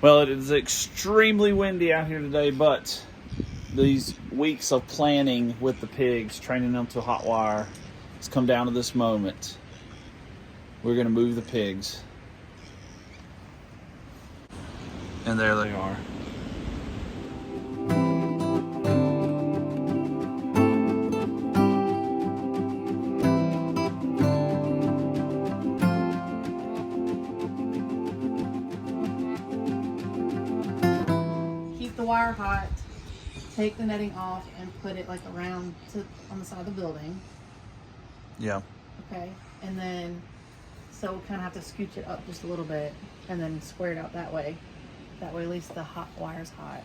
Well, it is extremely windy out here today, but these weeks of planning with the pigs, training them to hot wire, it's come down to this moment. We're going to move the pigs. And there they are. Keep the wire hot, take the netting off and put it like around on the side of the building. Yeah. Okay, and then so we'll kind of have to scooch it up just a little bit and then square it out that way. That way at least the hot wire's hot.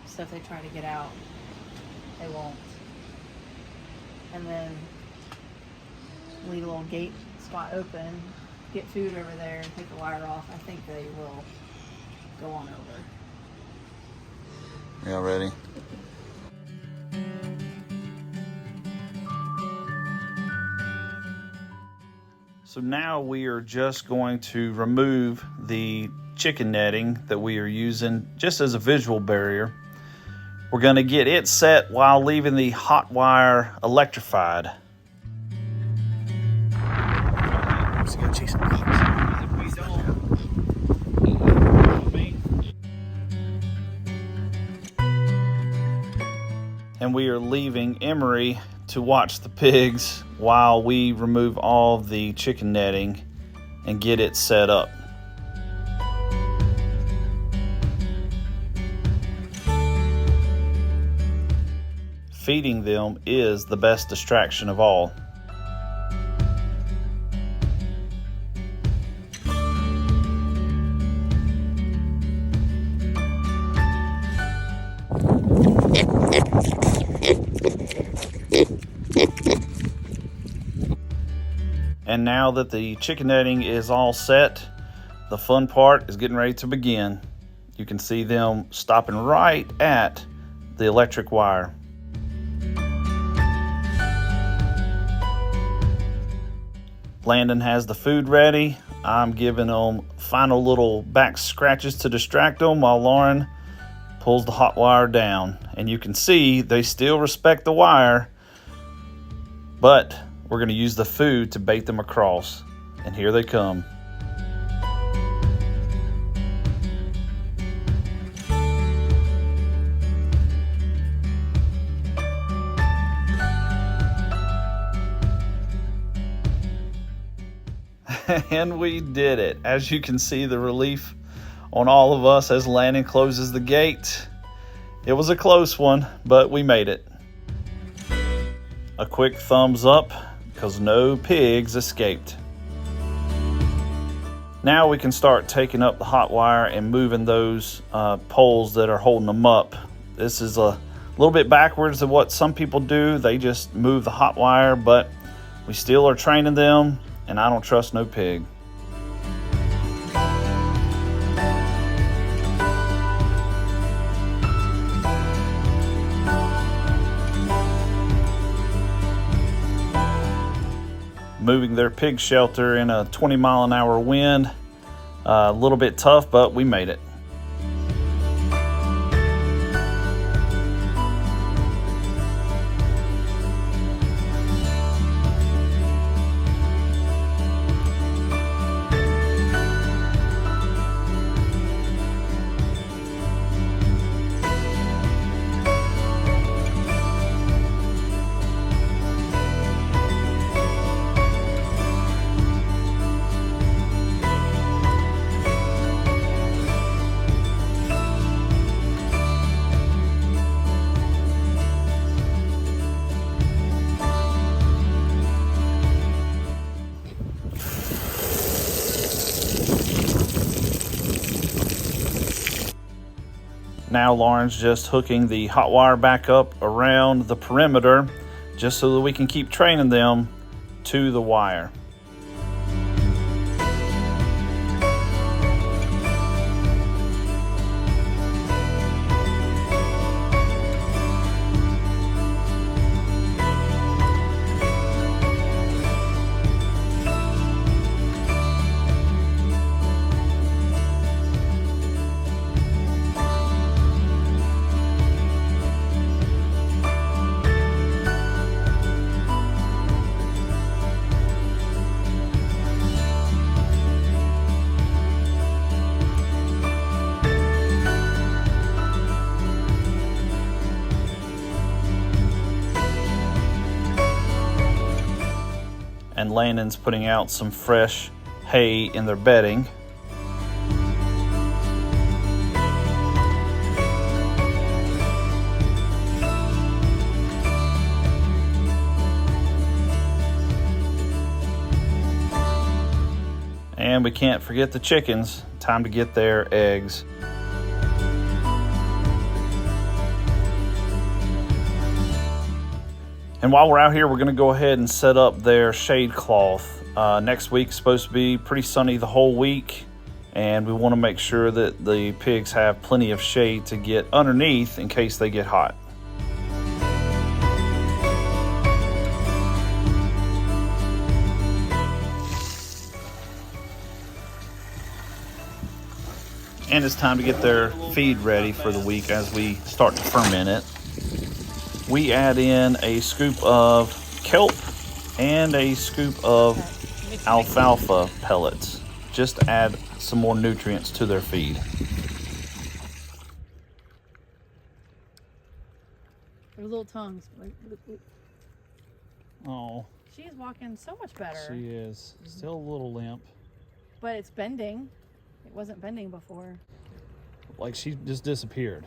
So if they try to get out, they won't. And then leave a little gate spot open, get food over there and take the wire off. I think they will go on over. Y'all ready? So now we are just going to remove the chicken netting that we are using just as a visual barrier. We're going to get it set while leaving the hot wire electrified. Let's go chase some bugs. And we are leaving Emery to watch the pigs while we remove all of the chicken netting and get it set up. Feeding them is the best distraction of all. And now that the chicken netting is all set, the fun part is getting ready to begin. You can see them stopping right at the electric wire. Landon has the food ready. I'm giving them final little back scratches to distract them while Lauren pulls the hot wire down. And you can see they still respect the wire, but we're going to use the food to bait them across. And here they come. And we did it. As you can see, the relief on all of us as Landon closes the gate. It was a close one, but we made it. A quick thumbs up, because no pigs escaped. Now we can start taking up the hot wire and moving those poles that are holding them up. This is a little bit backwards of what some people do. They just move the hot wire, but we still are training them, and I don't trust no pig. Moving their pig shelter in a 20-mile-an-hour wind. A little bit tough, but we made it. Now Lauren's just hooking the hot wire back up around the perimeter just so that we can keep training them to the wire. and Landon's putting out some fresh hay in their bedding. And we can't forget the chickens. Time to get their eggs. And while we're out here, we're going to go ahead and set up their shade cloth. Next week's supposed to be pretty sunny the whole week, and we want to make sure that the pigs have plenty of shade to get underneath in case they get hot. And it's time to get their feed ready for the week as we start to ferment it. We add in a scoop of kelp and a scoop of alfalfa pellets, just to add some more nutrients to their feed. Their little tongues. Oh, She's walking so much better. she is. Still a little limp. But it's bending. It wasn't bending before. Like she just disappeared.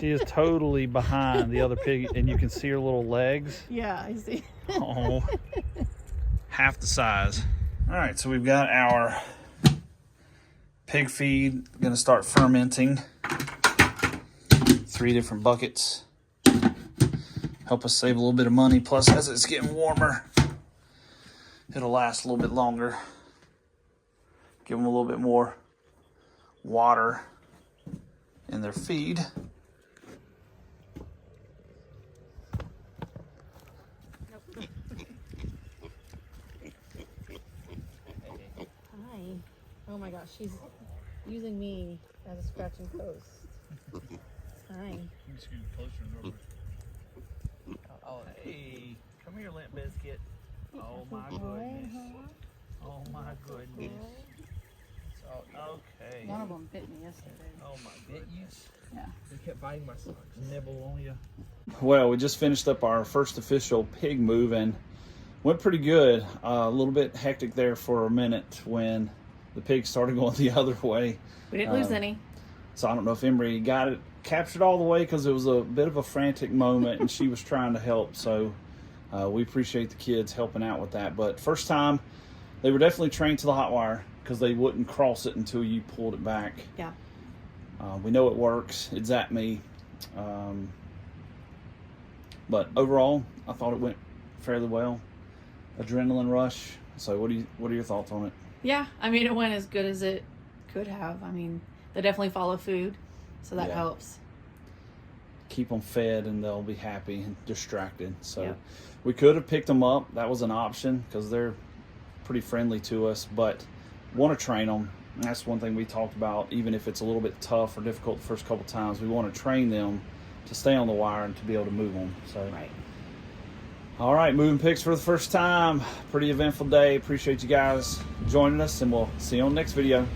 She is totally behind the other pig, and you can see her little legs. Yeah, I see. Oh, half the size. All right, so we've got our pig feed. Going to start fermenting. 3 different buckets. Help us save a little bit of money. Plus, as it's getting warmer, it'll last a little bit longer. Give them a little bit more water in their feed. Hi. Oh my gosh, she's using me as a scratching post. Hi. Oh, hey, come here, Limp Biscuit. Oh my goodness. Oh my goodness. So, okay. One of them bit me yesterday. Oh my goodness. Yeah. They kept biting my socks. Nibble on you. Well, we just finished up our first official pig move and went pretty good. A little bit hectic there for a minute when the pigs started going the other way. We didn't lose any. So I don't know if Emery got it captured all the way because it was a bit of a frantic moment and she was trying to help. So we appreciate the kids helping out with that. But first time, they were definitely trained to the hot wire because they wouldn't cross it until you pulled it back. Yeah. We know it works. It's at me. But overall, I thought it went fairly well. Adrenaline rush. So what are your thoughts on it? Yeah, I mean, it went as good as it could have. I mean, they definitely follow food, so that helps. Keep them fed and they'll be happy and distracted. So we could have picked them up. That was an option because they're pretty friendly to us, but want to train them. And that's one thing we talked about. Even if it's a little bit tough or difficult the first couple times, we want to train them to stay on the wire and to be able to move them. So, all right, moving pigs for the first time. Pretty eventful day. Appreciate you guys joining us, and we'll see you on the next video.